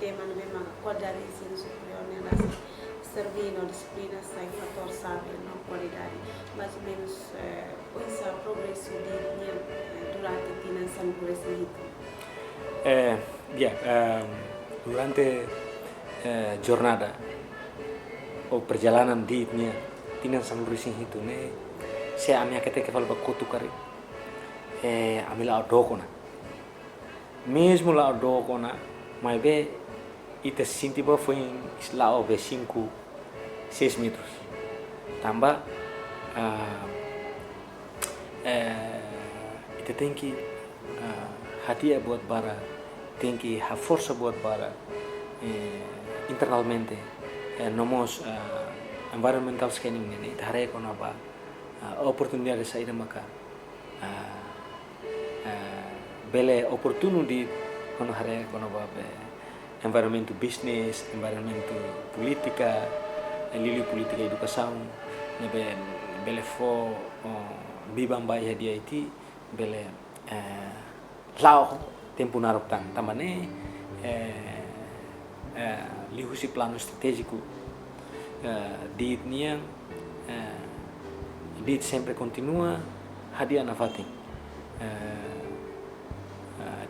sistema memang qualidade de ensino superior né, servindo a disciplina sai fator sabe não qualidade mais ou menos esse progresso de durante a tinansan progresso itu Ya, durante jornada o perjalanan di tinan sang lurising itu ne saya amia kete ke falba kotu kari amila odokona mesmo lá odokona mas be ita sinti ba foi lá o be 5 6 metros tambah ita tem que hadiah buat bara tem que ha força buat bara internamente nomos environmental scanning ini thare kono ba opportunidade saída maka bele opportunity kono hare kono ba environment business environment politika lili politika educação ne bele fo bibam ba dia iti bele lao tempo naruptang tamane lihusi plano strategico di niang di sempre continua hadia nafati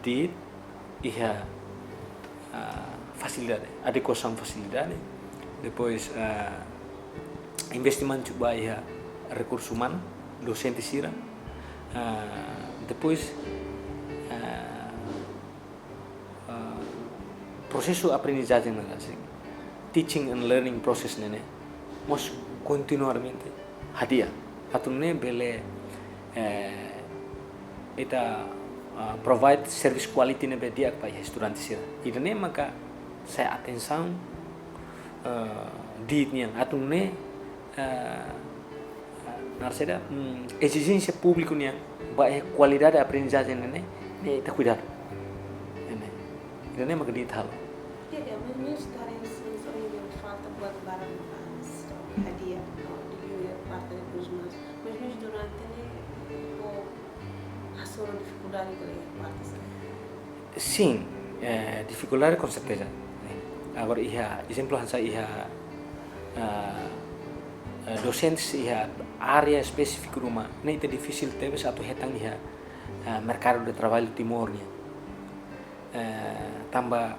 di iha facilidade adequação facilidade depois investimento coba iha recurso humano docente sira depois processo aprendizagem assim teaching and learning process nene mos continuamente hadia atunne bele ita provide service quality ne dia pa estudante sira idane maka saya atenção di nian atunne narseda exigência público nian ba qualidade aprendizagem ne ita cuidado ene idane maka di tal mas estarem sem falta buat barang hadiah di parte dos mas durante solo dificuldade com parte sim dificuldade com certeza agora iha exemplo hansa iha docentes iha área específica rumah nem itu difícil tapi satu hetang iha mercado de trabalho timornya tambah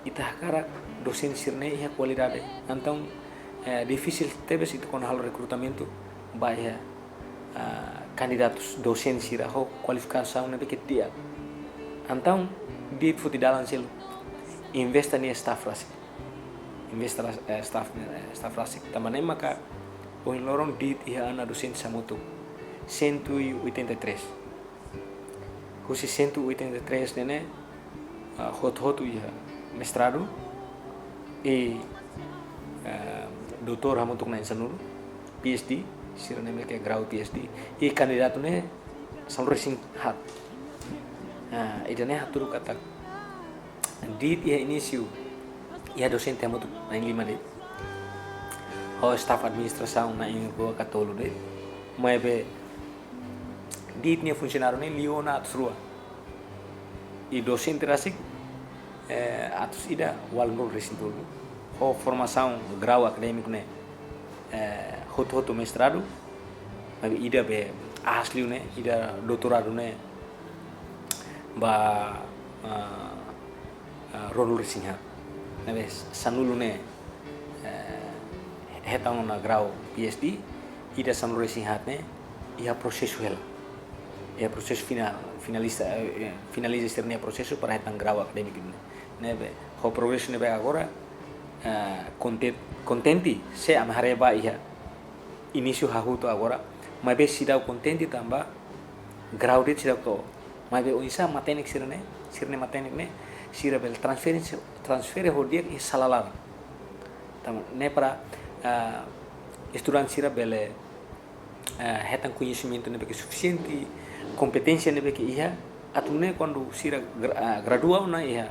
itah kara dosen sirne iha qualidade então difícil tapi itu con hal recrutamento bahaya candidatos docentes sira ho qualificação na que dia então di futi dalan sel investa ni staff rasik investa staff rasik tamane maka o in lorong di iha ana docente samutu 183 husi 183 nene hot iha mestrado e doutor hamutuk na insanuru PhD sira neme ke grau PhD e candidato ne salur sing hat idane haturu kata di ya início ya docente hamutuk na 5 de ho staff administração na in go katolu de maibe di ne funcionário ne liona atrua e docente rasik atus ida walnul resintul ho formação grau acadêmico ne hoto mestrado mas ida be asli ne ida doutorado ne ba rolul resinha nabe sanulu ne hetang na grau PhD ida sanulu resinha ne ia processo hela ia processo finaliza este processo para hetang grau acadêmico nebe ho progresso nebe agora contenti se amhareba ia início hahuto agora mas be sidau contenti tamba grau de sidau to mas be unsa matenik sirne matenik ne sira bel transfer ho dia e salalar tam ne para estudante sira bele hetan conhecimento ne be suficiente competência ne be que ia atunne quando sira gradua na ia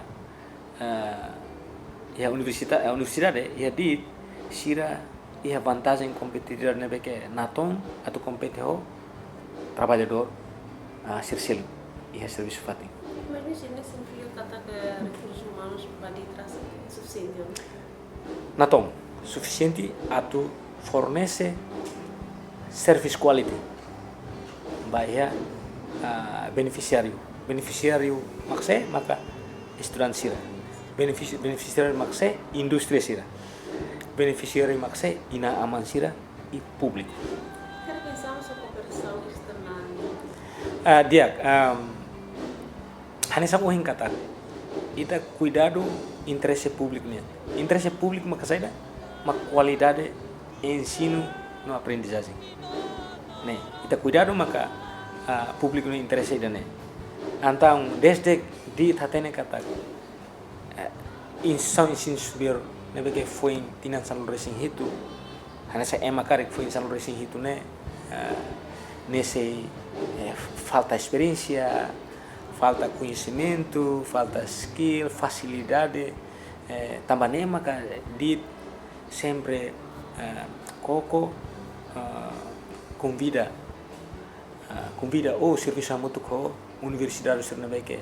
ya universidade ya di sira ia vantagem competidor nebe que naton atau competidor trabalhador sirsil ia serviço fatim. Mas imagina sempre kata ke recursos humanos badi trás suficiente. Natom, suficiente atu fornece service quality. Bahia beneficiário. Beneficiário makse maka estudante sira. Beneficiário makse industri sira. Beneficiário makse ina aman sira e público. Quero pensar sobre cooperação externa. Diak, Hanessa mo kata ita cuidado interesse público nia. Interesse público maka saida mak qualidade ensino no aprendizagem. Né, ita cuidado maka público no interesse ida né. Então, desde di tatene kata ensino superior nebe que foi tinan salur racing hitu Hanessa karek foi salur racing hitu né nesse falta experiência, falta conhecimento, falta skill, facilidade, também maka di sempre koko convida o serviço mutu ko universidade Sernabeke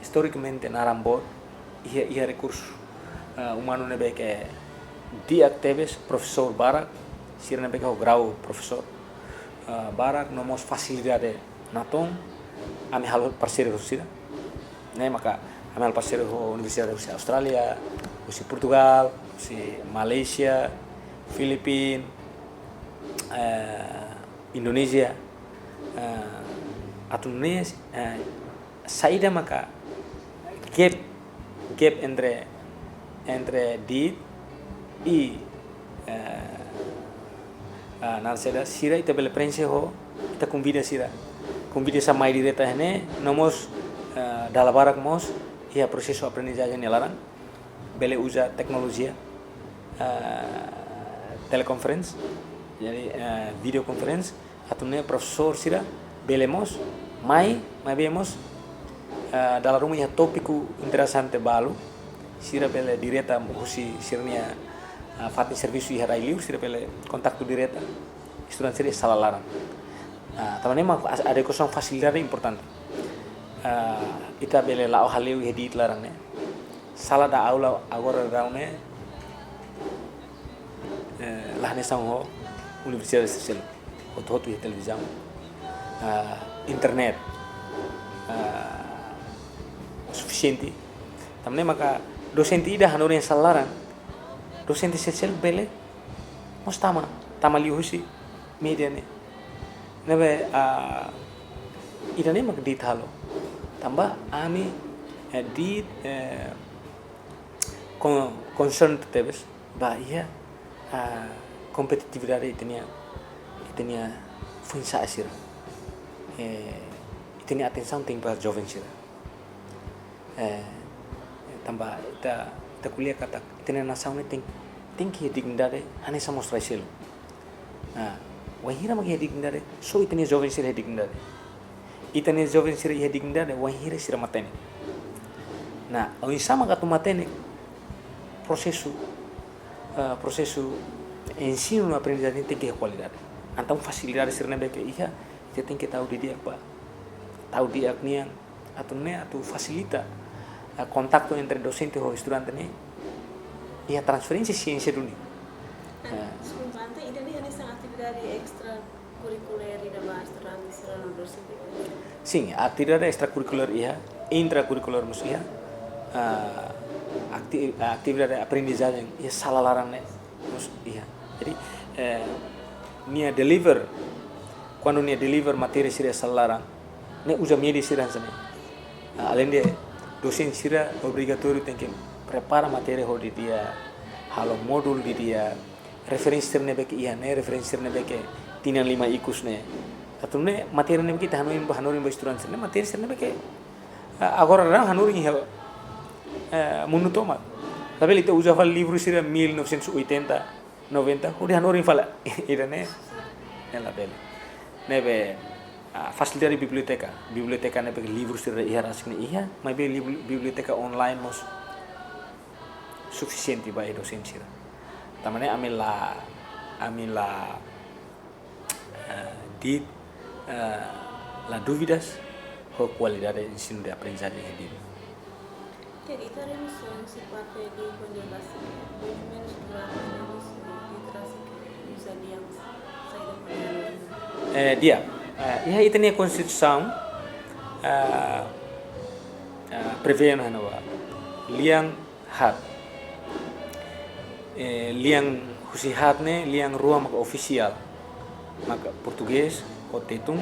historicamente narambot ia recurso humano nebeke di actives professor Barak Sernabeke o grau professor Barak nomos facilidade naton ami hal parceiro sira né maka ami hal parceiro universidade de Austrália usi Portugal usi Malaysia Filipina Indonesia atunes saída maka gap entre di e narseda sira ita bele prense ho ita convida sa mai direta hene nomos dalabarak mos ia processo aprendizagem nelaran bele usa teknologia teleconference jadi video conference atune professor sira belemos mai vemos dalam rumah ya tópico interessante balu sira bele direta usi sirnia fati serviço e railiu sira bele kontaktu direta estudante sira salalaran também ada kosong facilidade importante ita bele lao haleu edit larang ne sala da aula agora raune lahne sang universidade social hotu televisão internet suficiente também maka docente ida hanoren salaran docente social bele mos tama liusi media ne nebe ida ne mak ditalo tambah ami di concern tebes ba ia competitividade itenia funsa asir itenia atenção tem para jovens sira tambah ita kuliah kata itenia nasaune tem que dignidade hane sa mostrar selo wahira magi dignidade so itenia jovens sira dignidade itenia jovens sira dignidade wahira sira matene na o sama katu matene processo ensino aprendizagem tem que ter qualidade então facilidade sira nebe que ia você tem que tahu dia apa tahu dia nian atau facilita contato entre docente e estudante ne ia transferência ciência dunia Sebenarnya ini hanya atividade extracurricular da estudante sira no docente. Sim, atividade extracurricular ia intracurricular musia atividade aprendizagem ia salalaran ne mus ia jadi nia deliver quando nia deliver materi sira salalaran ne usa media sira sana além de docente sira obrigatório tem que prepara materi ho di dia halo modul di dia referensi ne beke ia ne referensi ne beke tinan 5 ikus ne atau ne materi ne kita hanurin ba student ne materi ne beke agora ran hanurin munu toma tapi itu usa fal livro sira 1980 90 udah hanurin fala ira ne la belle nebe facilitare biblioteca ne beke livro sira ia rasne ia mai be biblioteca online mos suficiente ba dosen sira tamane amila di las dudas o cualidad de ensino de aprendizaje en diri. Jadi teremos sifat lingua de base, muito menos durante menos literacia que usaríamos saída para Dia, ia ini konstitusi prevê bahwa liang hat, liang husi hat liang rua maka official, maka português o tetum,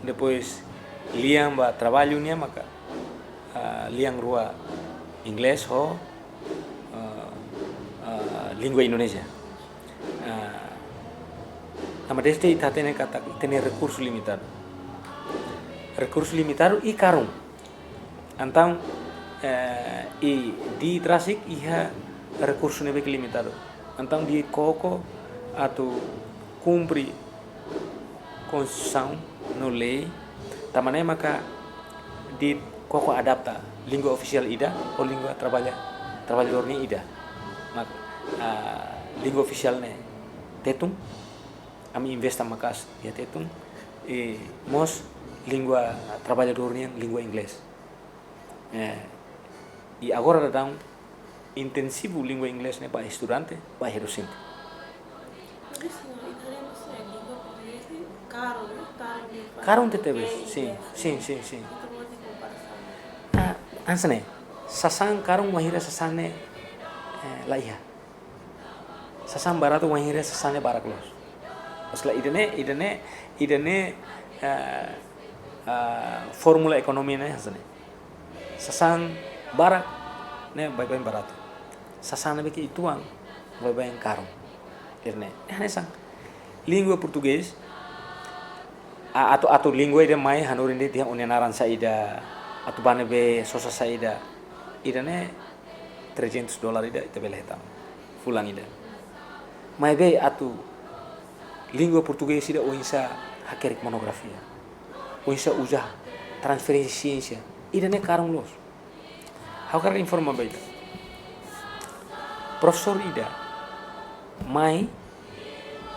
depois liang ba trabalho maka liang rua inglês ho língua Indonesia. Nama deste ita tene kata tene recurso limitado. Recurso limitado e karung. Então, e di trasik iha recurso nebe limitado. Então di koko atau cumpri constituição no lei, tamane maka di koko adapta língua oficial ida ou língua trabalhador ni ida. Maka língua oficial ne tetum ami investa makas ya tetum e mos língua trabalhador ni língua inglês. E agora dá intensivo língua inglês ne para estudante, para docente. Por isso, teremos língua portuguesa caro, né? Caro tetebe, sim. Ansane, sasan karung mahira sasane laiha. Sasan barato mahira sasane baraklos. Osla idene formula ekonomi ne hasane. Sasan barak ne baik-baik barato. Sasan ne beki ituang baik-baik karung. Irne, sang língua português atau língua ide mai hanurin dia unenaran saida atau bane be sosa saida idane $300 ida ite bele hitam fulan ida mai be atau língua português ida oinsa hakerik monografia oinsa uja transferência ciência idane karung los hakar informa baita professor ida mai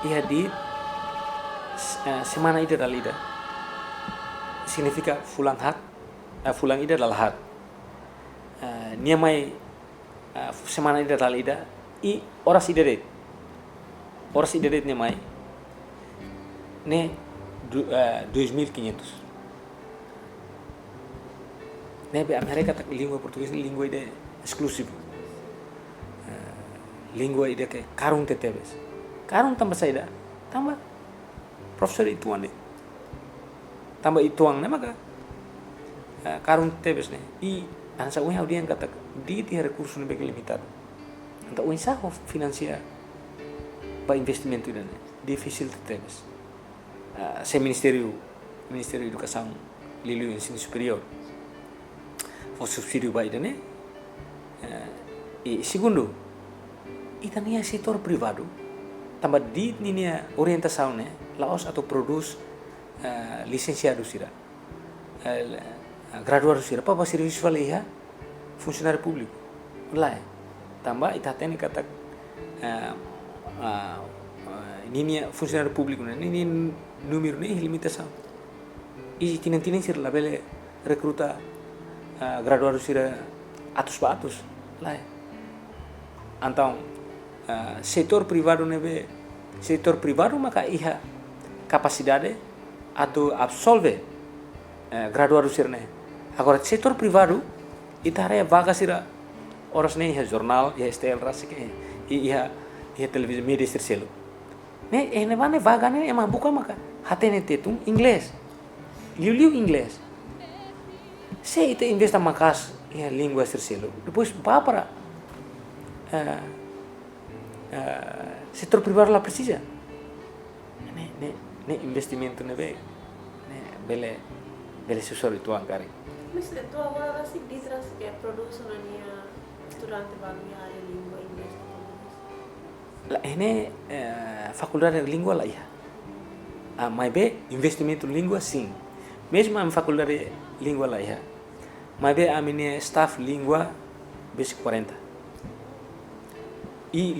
ia di semana ida dalida significa fulang hat fulang ida adalah hat nia mai semana ida dalida i oras ida det nia mai ne 2.500 ne be Amerika tak língua português língua ida eksklusif língua ida ke karung tetebes karung tambah saida tambah professor ituan deh tambah ituang ne maka karung tebes ne i ansa unya audian kata di tiha recurso ne bege limitado anta uinsa ho financia ba investimento ida ne difícil tebes se ministerio educação lilu ensino superior o subsídio ba ida ne e segundo itania setor privado tambah di ninia orientação ne laos atau produs licenciado sira graduado sira apa serviço valia funcionário público lá tambah itatene kata ninia funcionário público ne nini número ne limitação e tinang sira labele recruta graduado sira atus lá então setor privado nebe setor privado maka iha capacidade atau absolve graduado sirne agora setor privado itare vaga sira oras ne iha jornal iha STL rasik iha televisão media selo ne ene vane vaga ne emang buka maka hatene tetum inglês liu inglês se ite investa makas iha língua selo depois para setor privado lá precisa ne investimento ne bele susor itu angkari Mas itu agora assim ditras que produz na minha estudante balnear língua inglês la ini faculdade de língua lá ia mas be investimento língua sim mesmo a faculdade de língua lá ia mas be a minha staff língua basic 40 e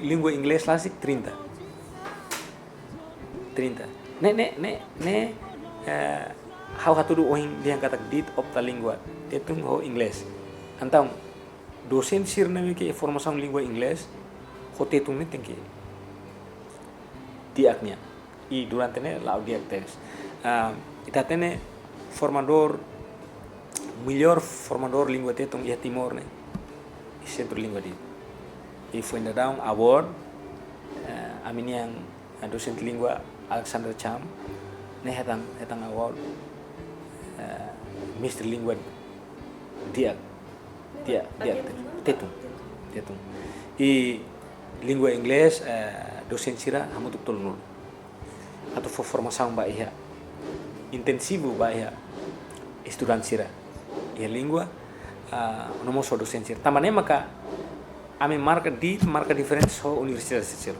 língua inglês lá sih 30 How haturu oing liang kata dit opta lingua tetung ho inglés. Então, dosen sirna que formação língua inglês, ho tetung ne tem que diaknya. E durante ne lá o diak teres. Ita tene formador melhor formador língua tetung ia Timor ne. Centro língua dit. E foi ainda dar award a minha docente língua Alexander Cham ne hetang award Mr. Língua dia tetung. E língua inglês docente sira hamutuk tolnul atau formação ba iha intensivo ba iha estudante sira ia língua nomo so docente sira tamane maka ame marca diferente so universidade sira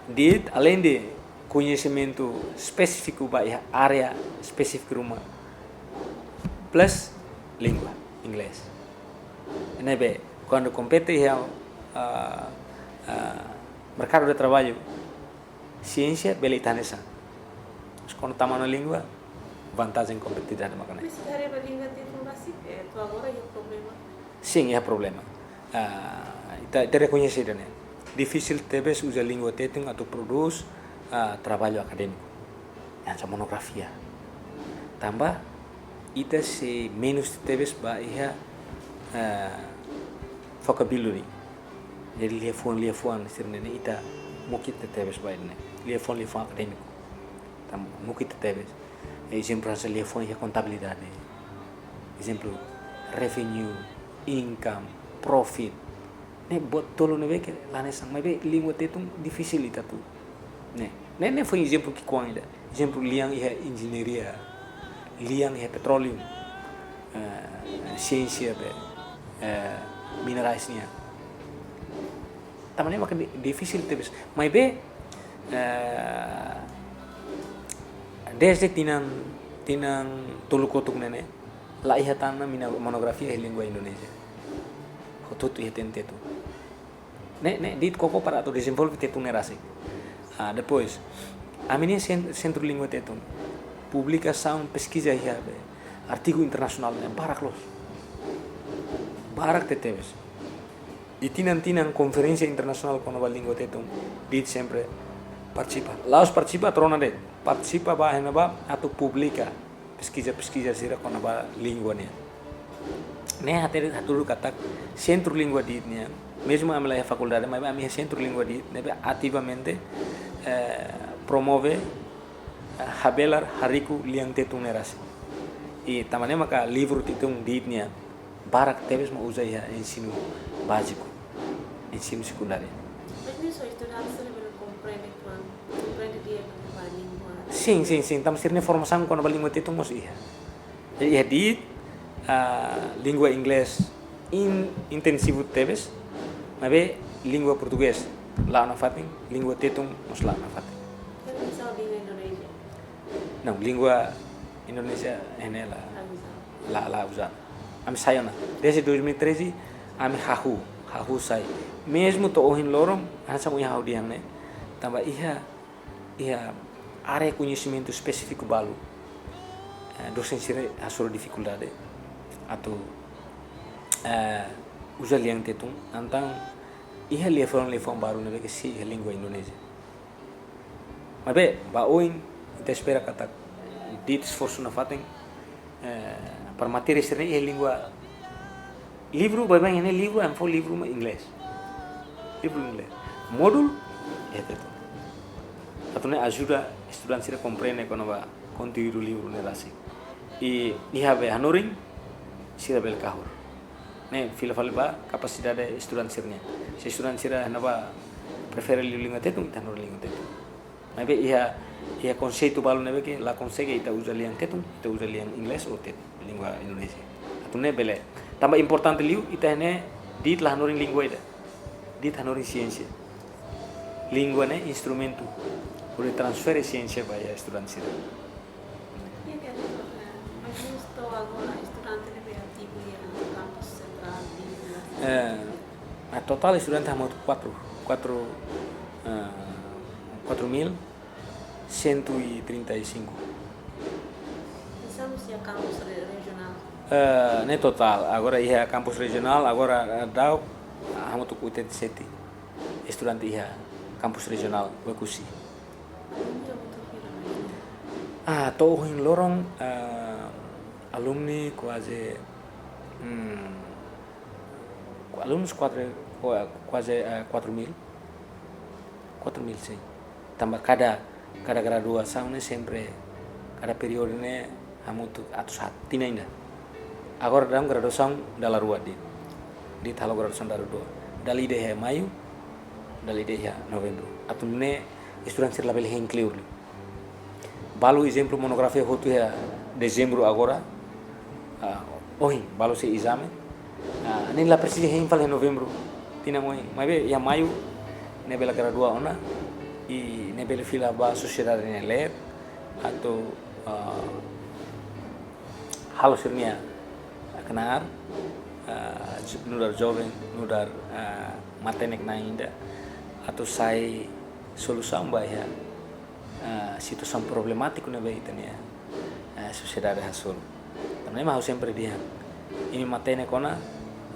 dit além de conhecimento específico ba iha área específica rumah plus língua inglês. Nebe quando compete iha mercado de trabalho ciência belithanesa. Quando estamos na língua vantagem competitividade makanya. Mas dari língua tem informasi, tu agora é problema. Sim, é problema. Ita reconhecido né. Difícil talvez usar língua tetung atau produz trabalho acadêmico. Yang monografia. Tambah ita se menos talvez ba iha vocabulary. Jadi liefon sirne ita mukit talvez ba ini. Liefon acadêmico. Tam mukit talvez. Exemplo asa liefon iha contabilidade. Exemplo revenue, income, profit. Ne buat tolo ne que lá nessa mas língua tetung difícil ita tu. Ne foi exemplo que com ainda. Exemplo liang iha engenharia, liang iha petroleum, ciência minerasnya. Tamane makan difícil terus. Mas desde tinang tulu kotuk nene la iha tanna mina monografia di lingua Indonesia. Hotut iha tentetu. Ne dit koko para atau desenvolve tetu nerasi. Depois, a minha centro língua tetu publicação pesquisa iha artigo internacional barak los. Barak teteves. E tinang conferência internacional com a língua tetu dit sempre participa. Laos participa trona de participa ba atau publica pesquisa sira com a língua ne. Ne haturu kata centro língua dit ne. Mesmo a minha faculdade, mas a minha centro língua dit ne ativamente promove habelar hariku liang tetu nerasi. E tamane maka livro tetung dit ne barak teves mau usar ya ensino básico, ensino secundário. Mas nisso estudante ele compreende dia com a língua. Sim, estamos tendo formação com a língua tetung mos iya. Jadi ya dit língua inglês intensivo teves, mas língua português lá na fatin, língua tetung mos lá na fatin. Quero usar língua Indonesia. Não, língua Indonesia é lá usar. Ami sayo na. Desde 2013 ami hahu sai. Mesmo to ohin lorong, hansa mo iha diang ne. Tambah iha área conhecimento específico balu. Dosen sire hasur dificuldade atau usa liang tetung antang iha lefon baru ne que si língua Indonesia. Mas ba oin ita espera kata dit esforço na faten para matéria sire iha língua livro bem ini livro em for livro inglês. Livro inglês. Modul itu. Atau ne ajuda estudante sire compreende quando va conteúdo livro ne rasi. E iha be hanoring sira bel kahur. Ne fila ba capacidade estudante sirnya. Se estudante sira naba prefere língua tetung ita nor língua tetung. Mas iha conceito balu ne que la consegue ita usa liang tetung, ita usa liang inglês ou língua Indonesia. Atau ne bele. Tambah importante liu ita ne dit lah hanoring língua ida. Dit hanoring ciência. Língua ne instrumento por transferir ciência para estudante sira. A total estudante há 4.000 135. Estamos ya campus regional. Ne total, agora ia campus regional, agora dau hamo tu 87 estudante ia campus regional Bakusi. Alumni muito pira Tô em lorong alumni quase alunos quase 4.000 sim. Tambah cada graduação né sempre cada período né hamo tu atus hati ainda. Agora dalam graduação dalla rua di talo graduação dalla rua. Dali de maio, dali de novembro. Atumne estudante ser label incluir. Balu exemplo monografia hotu ya dezembro agora. Balu se exame. Nem la precisa infal em novembro. Tina moi, mas ya maio ne bela gradua ona e ne bela fila ba sociedade ne ler atau halo sirnia kenar nudar jovem nudar matenek na ainda atau sai solução ba ya situação problemático na baita ne sociedade hasul também mau sempre dia ini matenek ona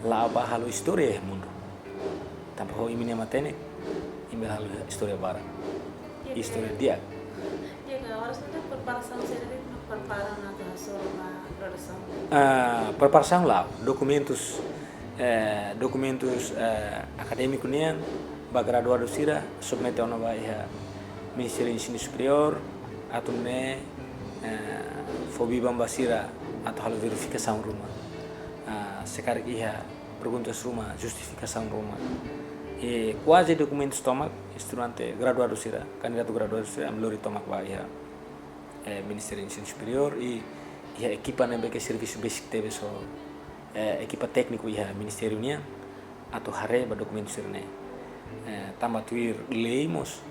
laba halo história mundo tanpa ho imine matenek imbe halo história bara história dia agora sudah preparação sendiri preparação atau hasil produção. Preparação lá, documentos acadêmicos nian, ba graduado sira submete ona ba iha Ministério do Ensino Superior atau ne fobi bamba sira atau hal verificação rumah. Sekarang iha perguntas rumah, justificação rumah. E quase documentos tomak estudante graduado sira, candidato graduado sira amlori tomak ba iha Ministério do Ensino Superior e equipa na beke serviço basic teve so equipa técnico ia ministério nia atau hare ba documentos sirne tambah tuir leimos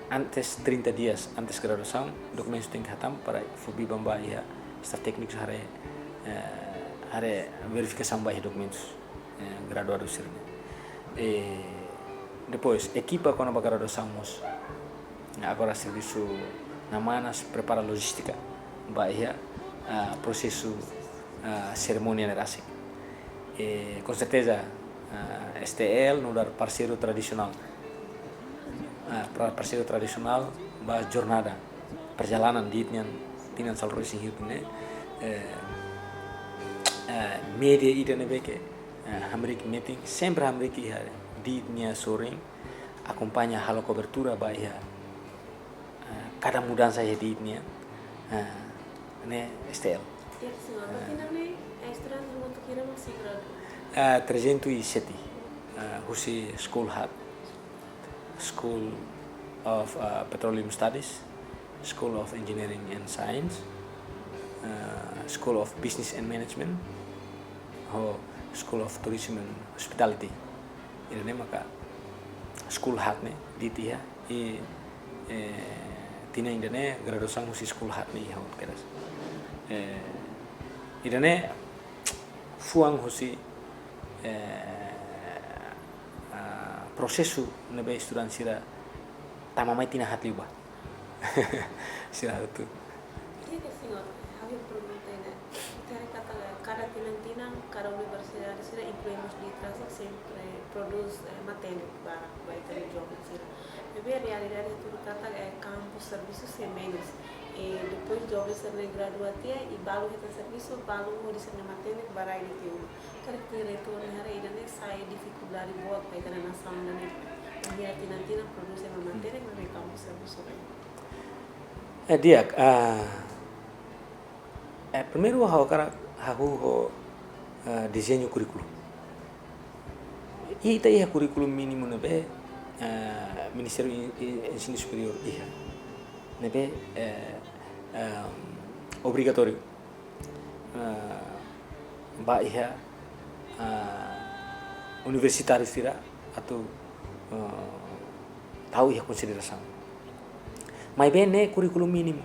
antes 30 dias antes graduação documentos tem que hatam para fobi bamba ia staff técnico hare verificação ba documentos graduado sirne depois equipa quando ba graduação mos agora serviço na manas prepara logística ba ia processo cerimônia nerasik com certeza STL no dar parceiro tradisional ba jornada perjalanan di tinan salur sing hidup ne media ida ne beke hamrik meeting sempre hamrik ia di nia soring acompanha halo cobertura ba ia cada mudança ya di nia ne STL. Ya, berarti nanti estudante untuk kira masih gradu. 307 Husi School Hat, School of Petroleum Studies, School of Engineering and Science, School of Business and Management, School of Tourism and Hospitality. Ini maka School Hat ne di tia tina indane graduação Husi School Hat ne haut keras. Idane fuang husi prosesu nebe estudan sira tamamai tina hat liba sira tu Iya ke senhor, habis pergunta ini. Kita kata cada tinang cada universidade sira incluímos letras sempre produz matéria para ter jogo sira. Bebe a realidade tudo kata campus serviços sem menos. E depois de obra ser graduatia e balu kita serviço balu mau disana matéria barai di tiu. Cara que retorno hari ini saya dificuldade buat para na sound dan dia tina produce uma matéria que campus serviço. Dia primeiro desenho curriculum. Ita ia curriculum mínimo nebe Ministério do Ensino Superior ia nebe obrigatório ba ia universitário sira atau tahu ia consideração mas bem né curriculum mínimo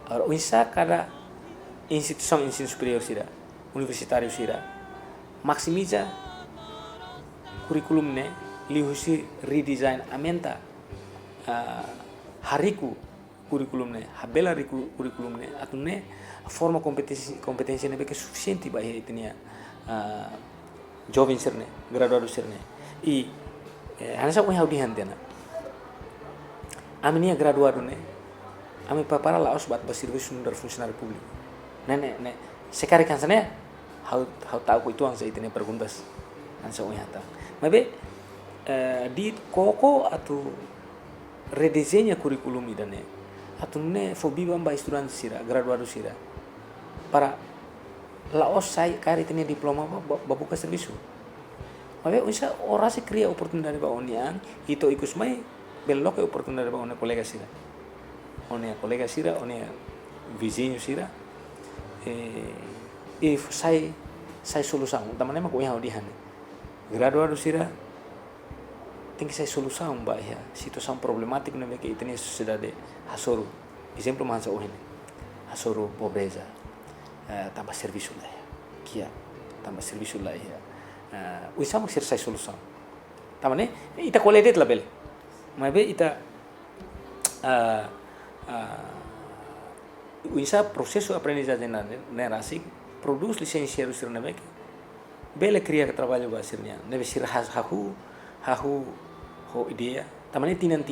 agora uisa cada instituição ensino superior sira universitário sira maximiza curriculum né lihusi redesign amenta hariku kurikulum ne habela kurikulum ne atune forma kompetensi ne beke sufficienti ba itu nia jovem serne graduado serne i hansa ko haudi hantena amnia graduado ne ami papara la osbat ba serviço dar funcionário público ne sekari kan sana how tahu ko itu ang sa itine perguntas hansa ko hanta mabe di koko atau redesenha kurikulum idane atune fobi bamba estudante sira graduado sira para laos sai kari tene diploma babuka serviço mabe unsa ora se cria oportunidade ba onian ito ikus mai belok ke oportunidade ba ona colega sira one vizinho sira sai solução tamane ma ko ya odihan graduado sira tem que ser solução ba ya situação problemática na que itene sociedade hasoro exemplo mansa ohine hasoro pobreza tambah serviço lá kia tambah serviço lá ya usam ser sai solução tamane ita qualidade la bel mabe ita uisa processo aprendizagem na nerasi produz licenciado sir na beke bele cria trabalho ba sirnya nebe sir hahu ho ideia tamane tinan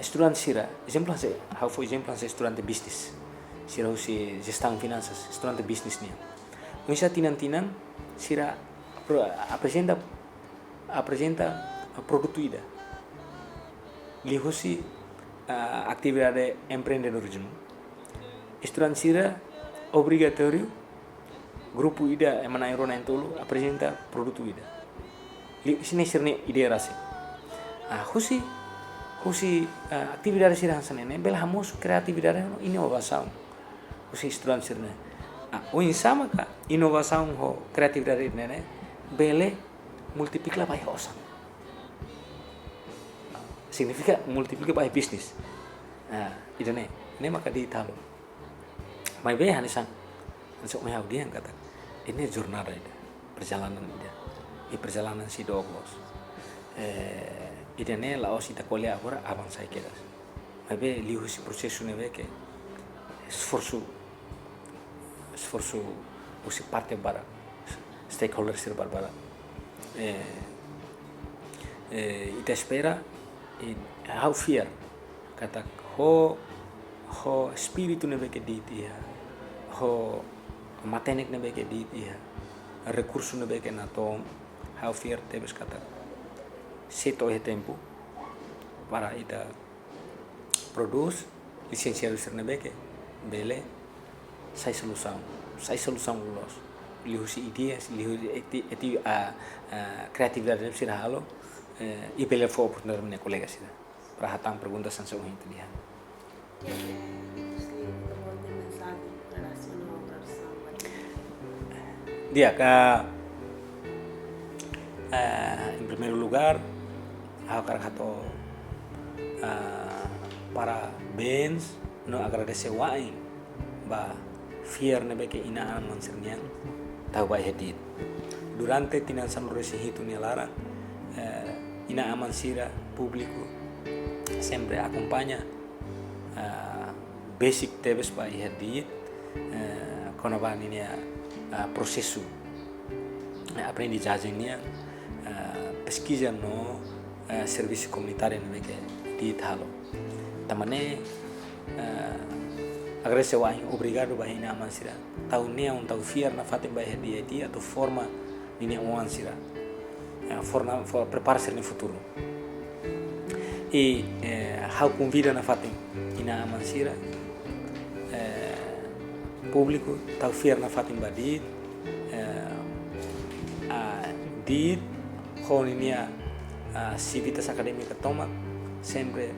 estudante sira exemplo se how for exemplo se estudante business sira si gestão finanças estudante business nia uisa tinan sira apresenta produto ida lihusi atividade empreendedorismo estudante sira obrigatório grupo ida emana irona entolo apresenta produto ida sini sirne ide rasi husi atividade sira hansanene bela hamos kreatividade inovação husi estudante sirne o insama ka inovação ho kreatividade nene bele multiplica by osang significa multiplica by business idane ne maka di talo mai be hanisan ansok mai dia yang kata ini jornada ida perjalanan ida perjalanan si doglos idane laos ita kolia agora avanza quedas mai be liu si processo ne be que esforço usi parte para stakeholders sir barbara ita espera how fear kata ho spiritu ne be que ditia ho matenik ne be que ditia recurso ne be que na tom how fear tebes kata sito e tempo para ita produz licenciado sir ne be que bele sai solução los lihusi ideas lihusi kreatividade sir halo e bele fo oportunidade minha colega sir para hatang perguntas san so hinto dia dia en primer lugar hato para bens no agradece wain ba fear nebe que ina aman sirnian tahu ba hedit durante tinan san resihitu ni lara ina aman sira público sempre acompaña basic tebes ba hedit kono ba ni processo aprendizagem ni pesquisa no serviço comunitário nebe que dit halo tamane agradece wa obrigado ba ina aman sira tau nia un tau fiar na fatem ba hedi atau forma ini oan sira forma preparar-se no futuro e how convida na fatem ina aman sira público tau fiar na fatem ba dit dit honinia civitas académica toma sempre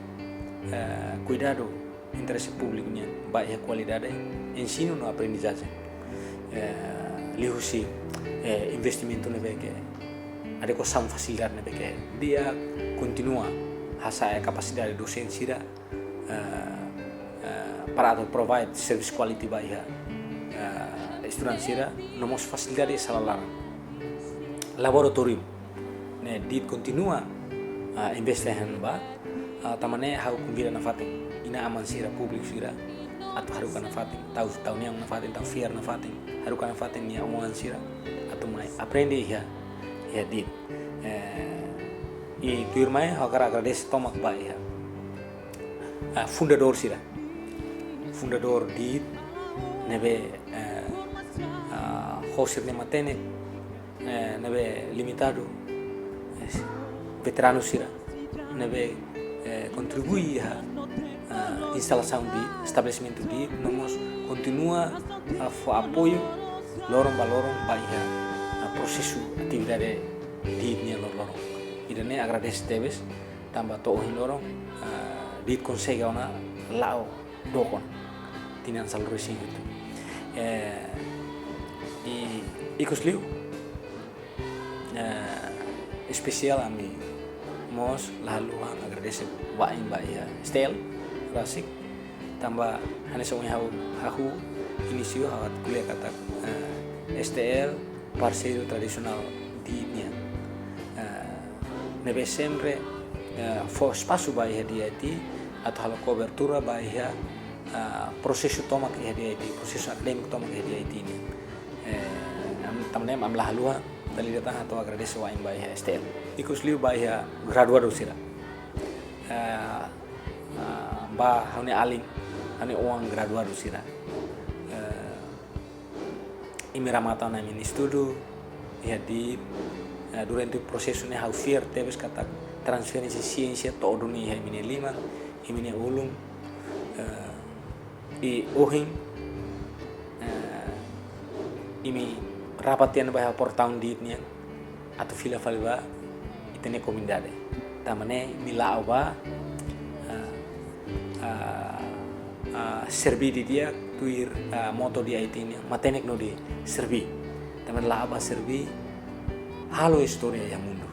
cuidado interesse público-nya baik qualidade ensino no aprendizagem lihusi investimento nebe que adequação facilidade nebe que dia continua hasa capacidade docência para provide service quality baik estudante sira nomos facilidade salalar laboratorium ne dit continua investihan ba tamane hau kumbira na fating ina aman sira publik sira atau harukan fatin tahu ni ang fatin tahu fiar na fatin harukan fatin ni omongan sira atau mai aprende ya dit i tuir mai hakar agrades tomak ba ya fundador sira fundador dit nebe hosir ne matene nebe limitado veterano sira nebe contribui a instalação de estabelecimento de nós continua a apoio lorong baia processo atividade di nia lorong idane agradece teves tambah tohin lorong di consegue ona lao dokon tinan salur sing itu ikosliu especial ami mos lalu agradece wain baia stel rasik tambah hanya semuanya hahu inisio hawat kuliah kata STL parceiro tradisional di nia nebe sempre for espaço baia dia ti atau halo cobertura baia prosesso tomak dia ti prosesso akademik tomak dia ti ni tamne am lalu dali datang atau agradece wain baia STL ikosliu baia graduado sira ba hane aling hane uang graduado sira imiramata na min estudo ya di durante o processo ne hau fier teves kata transferência ciência todo ni ha mine lima mine ulum i ohin imi rapatian ba por tahun dit ni atau fila falba itene comunidade tamane mila ba servi di dia tuir moto di IT ini matenek no di servi teman laba servi halo historia yang mundur